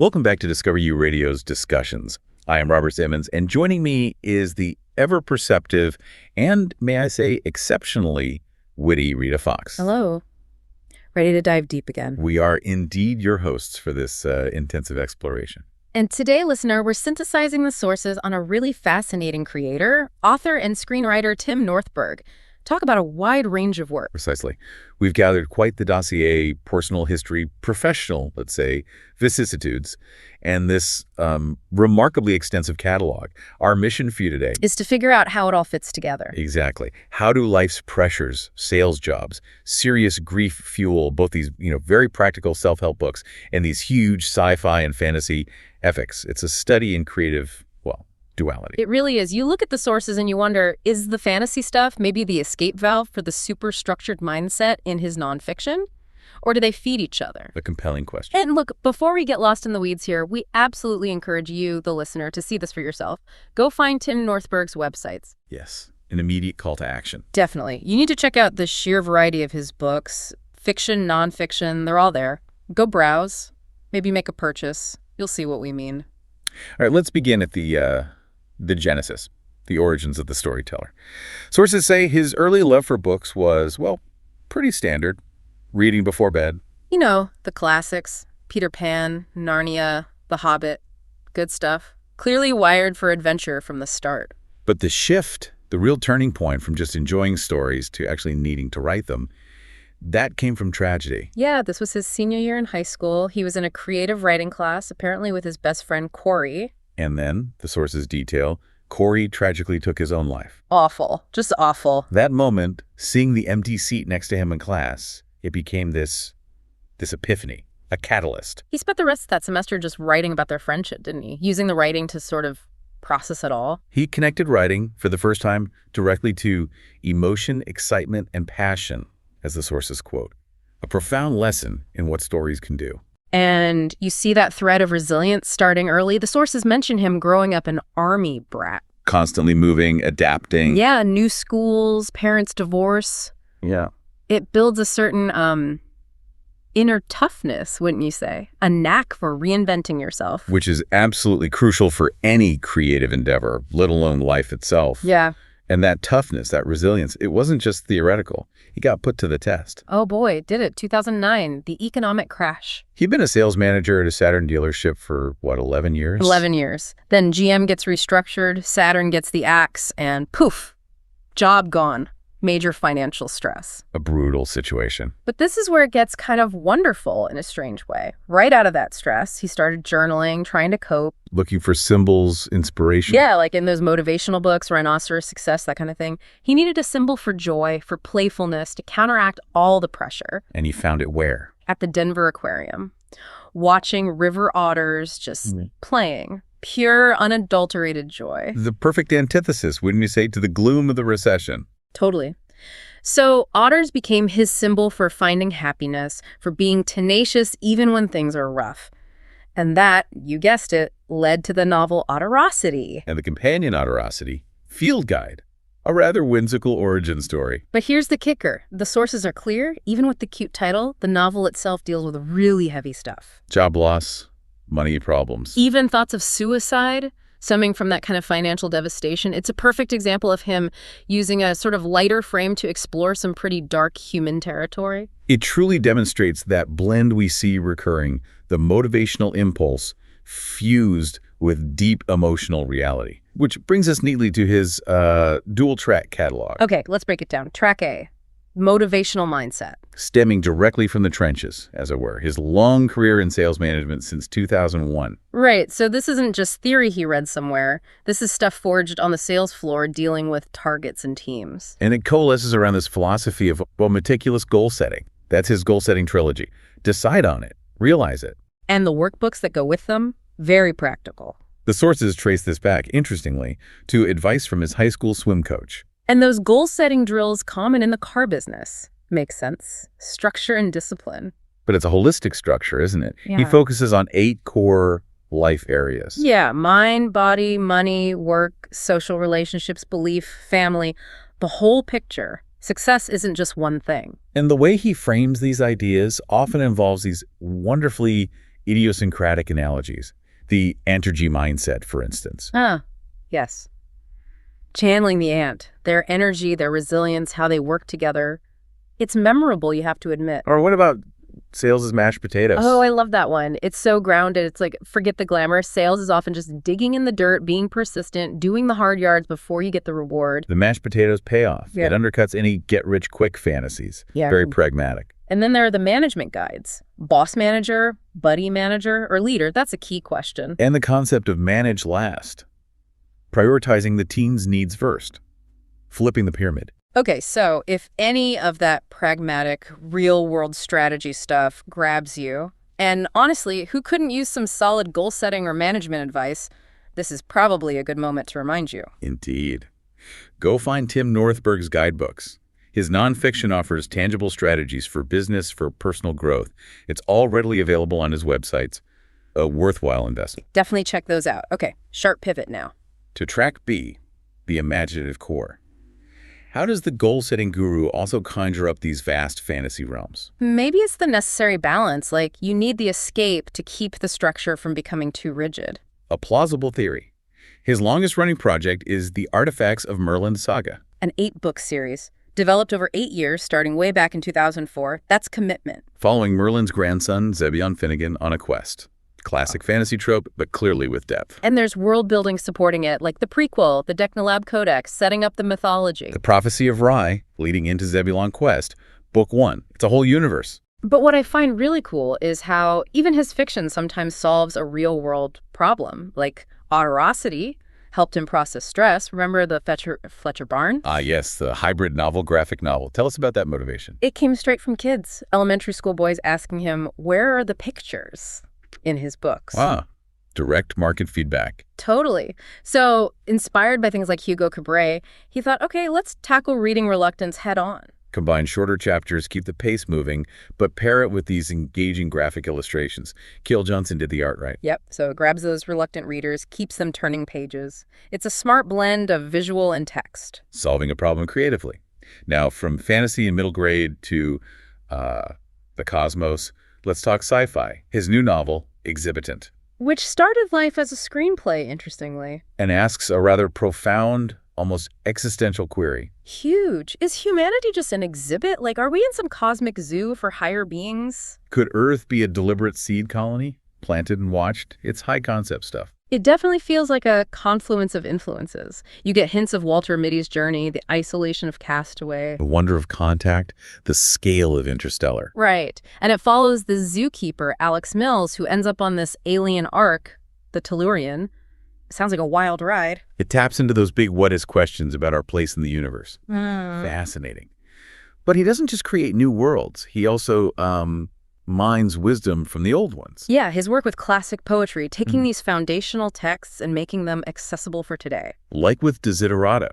Welcome back to Discover U Radio's Discussions. I am Robert Simmons, and joining me is the ever-perceptive and, may I say, exceptionally witty Rita Fox. Hello. Ready to dive deep again. We are indeed your hosts for this intensive exploration. And today, listener, we're synthesizing the sources on a really fascinating creator, author, and screenwriter Tim Northburg. Talk about a wide range of work. Precisely. We've gathered quite the dossier, personal history, professional, let's say, vicissitudes, and this remarkably extensive catalog. Our mission for you today is to figure out how it all fits together. Exactly. How do life's pressures, sales jobs, serious grief fuel both these, very practical self-help books and these huge sci-fi and fantasy epics? It's a study in creative, duality. It really is. You look at the sources and you wonder, is the fantasy stuff maybe the escape valve for the super structured mindset in his nonfiction? Or do they feed each other? A compelling question. And look, before we get lost in the weeds here, we absolutely encourage you, the listener, to see this for yourself. Go find Tim Northburg's websites. Yes, an immediate call to action. Definitely. You need to check out the sheer variety of his books. Fiction, nonfiction, they're all there. Go browse, maybe make a purchase. You'll see what we mean. All right, let's begin at the genesis, the origins of the storyteller. Sources say his early love for books was, pretty standard. Reading before bed. You know, the classics. Peter Pan, Narnia, The Hobbit. Good stuff. Clearly wired for adventure from the start. But the shift, the real turning point from just enjoying stories to actually needing to write them, that came from tragedy. Yeah, this was his senior year in high school. He was in a creative writing class, apparently with his best friend, Corey. And then, the sources detail, Corey tragically took his own life. Awful. Just awful. That moment, seeing the empty seat next to him in class, it became this epiphany, a catalyst. He spent the rest of that semester just writing about their friendship, didn't he? Using the writing to sort of process it all. He connected writing, for the first time, directly to emotion, excitement, and passion, as the sources quote. A profound lesson in what stories can do. And you see that thread of resilience starting early. The sources mention him growing up an army brat. Constantly moving, adapting. Yeah, new schools, parents' divorce. Yeah. It builds a certain inner toughness, wouldn't you say? A knack for reinventing yourself. Which is absolutely crucial for any creative endeavor, let alone life itself. Yeah. And that toughness, that resilience, it wasn't just theoretical. He got put to the test. Oh boy, did it. 2009, the economic crash. He'd been a sales manager at a Saturn dealership for, 11 years? 11 years. Then GM gets restructured, Saturn gets the axe, and poof, job gone. Major financial stress. A brutal situation. But this is where it gets kind of wonderful in a strange way. Right out of that stress, he started journaling, trying to cope. Looking for symbols, inspiration. Yeah, like in those motivational books, Rhinoceros Success, that kind of thing. He needed a symbol for joy, for playfulness, to counteract all the pressure. And he found it where? At the Denver Aquarium. Watching river otters just playing. Pure, unadulterated joy. The perfect antithesis, wouldn't you say, to the gloom of the recession? Totally. So otters became his symbol for finding happiness, for being tenacious even when things are rough. And that, you guessed it, led to the novel Otterosity. And the companion Otterosity, Field Guide, a rather whimsical origin story. But here's the kicker. The sources are clear. Even with the cute title, the novel itself deals with really heavy stuff. Job loss, money problems. Even thoughts of suicide. Stemming from that kind of financial devastation. It's a perfect example of him using a sort of lighter frame to explore some pretty dark human territory. It truly demonstrates that blend we see recurring, the motivational impulse fused with deep emotional reality. Which brings us neatly to his dual-track catalog. Okay, let's break it down. Track A, motivational mindset. Stemming directly from the trenches, as it were, his long career in sales management since 2001. Right, so this isn't just theory he read somewhere. This is stuff forged on the sales floor dealing with targets and teams. And it coalesces around this philosophy of, meticulous goal setting. That's his goal-setting trilogy. Decide on it. Realize it. And the workbooks that go with them, very practical. The sources trace this back, interestingly, to advice from his high school swim coach. And those goal-setting drills common in the car business. Makes sense. Structure and discipline. But it's a holistic structure, isn't it? Yeah. He focuses on 8 core life areas. Yeah, mind, body, money, work, social relationships, belief, family, the whole picture. Success isn't just one thing. And the way he frames these ideas often involves these wonderfully idiosyncratic analogies. The antergy mindset, for instance. Ah, yes. Channeling the ant, their energy, their resilience, how they work together. It's memorable, you have to admit. Or what about sales as mashed potatoes? Oh, I love that one. It's so grounded. It's like, forget the glamour. Sales is often just digging in the dirt, being persistent, doing the hard yards before you get the reward. The mashed potatoes payoff. Yeah. It undercuts any get-rich-quick fantasies. Yeah. Very pragmatic. And then there are the management guides. Boss manager, buddy manager, or leader? That's a key question. And the concept of manage last. Prioritizing the team's needs first. Flipping the pyramid. Okay, so if any of that pragmatic, real-world strategy stuff grabs you, and honestly, who couldn't use some solid goal-setting or management advice, this is probably a good moment to remind you. Indeed. Go find Tim Northburg's guidebooks. His nonfiction offers tangible strategies for business, for personal growth. It's all readily available on his websites. A worthwhile investment. Definitely check those out. Okay, sharp pivot now. To track B, the imaginative core. How does the goal-setting guru also conjure up these vast fantasy realms? Maybe it's the necessary balance, like you need the escape to keep the structure from becoming too rigid. A plausible theory. His longest-running project is The Artifacts of Merlin's Saga. An 8-book series, developed over 8 years, starting way back in 2004. That's commitment. Following Merlin's grandson, Zebulon Finnegan, on a quest. Classic fantasy trope, but clearly with depth. And there's world building supporting it, like the prequel, the Decnalab Codex, setting up the mythology. The Prophecy of Rye, leading into Zebulon Quest, Book 1. It's a whole universe. But what I find really cool is how even his fiction sometimes solves a real-world problem, like Autorosity helped him process stress. Remember the Fletcher Barn? Ah, yes, the hybrid novel, graphic novel. Tell us about that motivation. It came straight from kids, elementary school boys asking him, where are the pictures in his books? Wow. Direct market feedback. Totally. So, inspired by things like Hugo Cabret, he thought, okay, let's tackle reading reluctance head on. Combine shorter chapters, keep the pace moving, but pair it with these engaging graphic illustrations. Keel Johnson did the art right. Yep, so it grabs those reluctant readers, keeps them turning pages. It's a smart blend of visual and text. Solving a problem creatively. Now, from fantasy and middle grade to the cosmos, let's talk sci-fi. His new novel, Exhibitant. Which started life as a screenplay, interestingly. And asks a rather profound, almost existential query. Huge. Is humanity just an exhibit? Like, are we in some cosmic zoo for higher beings? Could Earth be a deliberate seed colony, planted and watched? It's high concept stuff. It definitely feels like a confluence of influences. You get hints of Walter Mitty's journey, the isolation of Castaway. The wonder of contact, the scale of Interstellar. Right. And it follows the zookeeper, Alex Mills, who ends up on this alien ark, the Tellurian. Sounds like a wild ride. It taps into those big what-is questions about our place in the universe. Fascinating. But he doesn't just create new worlds. He also mines wisdom from the old ones. Yeah, his work with classic poetry, taking these foundational texts and making them accessible for today. Like with Desiderata,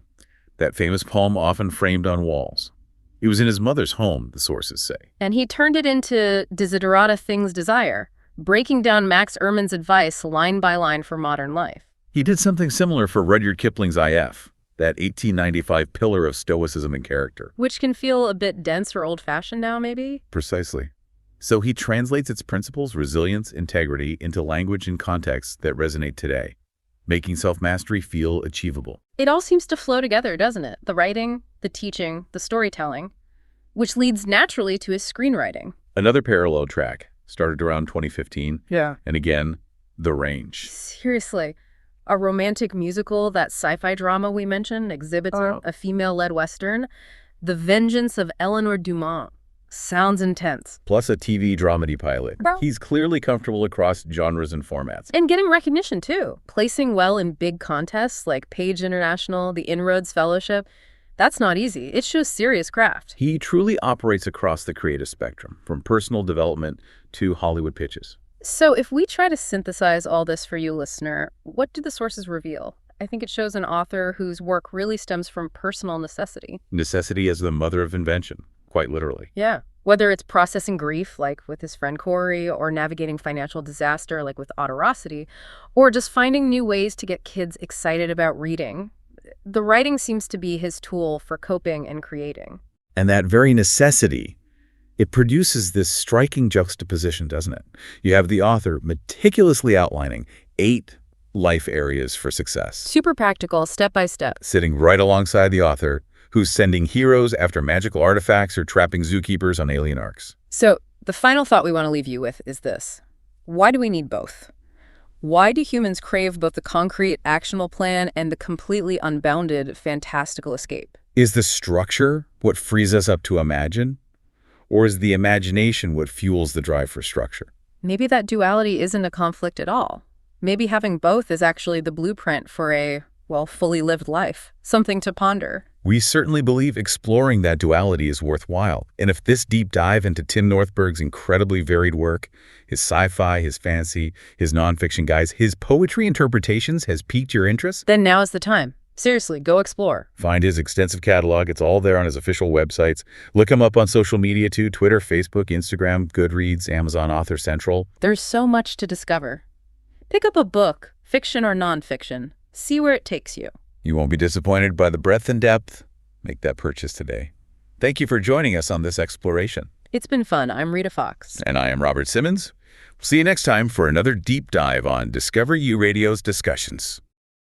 that famous poem often framed on walls. It was in his mother's home, the sources say. And he turned it into Desiderata Things Desire, breaking down Max Ehrmann's advice line by line for modern life. He did something similar for Rudyard Kipling's IF, that 1895 pillar of stoicism and character. Which can feel a bit dense or old-fashioned now, maybe? Precisely. So he translates its principles, resilience, integrity, into language and contexts that resonate today, making self-mastery feel achievable. It all seems to flow together, doesn't it? The writing, the teaching, the storytelling, which leads naturally to his screenwriting. Another parallel track, started around 2015. Yeah. And again, The Range. Seriously. A romantic musical, that sci-fi drama we mentioned, Exhibitant, a female-led Western, The Vengeance of Eleanor Dumont. Sounds intense. Plus a TV dramedy pilot. He's clearly comfortable across genres and formats. And getting recognition, too. Placing well in big contests like Page International, the Inroads Fellowship. That's not easy. It shows serious craft. He truly operates across the creative spectrum, from personal development to Hollywood pitches. So if we try to synthesize all this for you, listener, what do the sources reveal? I think it shows an author whose work really stems from personal necessity. Necessity as the mother of invention, quite literally. Yeah. Whether it's processing grief, like with his friend Corey, or navigating financial disaster, like with Autorosity, or just finding new ways to get kids excited about reading, the writing seems to be his tool for coping and creating. And that very necessity It produces this striking juxtaposition, doesn't it? You have the author meticulously outlining 8 life areas for success, Super practical, step by step. sitting right alongside the author, who's sending heroes after magical artifacts or trapping zookeepers on alien arcs. So the final thought we want to leave you with is this. Why do we need both? Why do humans crave both the concrete, actionable plan and the completely unbounded, fantastical escape? Is the structure what frees us up to imagine? Or is the imagination what fuels the drive for structure? Maybe that duality isn't a conflict at all. Maybe having both is actually the blueprint for a, well, fully lived life. Something to ponder. We certainly believe exploring that duality is worthwhile. And if this deep dive into Tim Northburg's incredibly varied work, his sci-fi, his fantasy, his nonfiction guides, his poetry interpretations has piqued your interest, Then now is the time. Seriously, go explore. find his extensive catalog. It's all there on his official websites. Look him up on social media too: Twitter, Facebook, Instagram, Goodreads, Amazon Author Central. There's so much to discover. Pick up a book, fiction or nonfiction. See where it takes you. You won't be disappointed by the breadth and depth. Make that purchase today. Thank you for joining us on this exploration. It's been fun. I'm Rita Fox. And I am Robert Simmons. We'll see you next time for another deep dive on Discover U Radio's Discussions.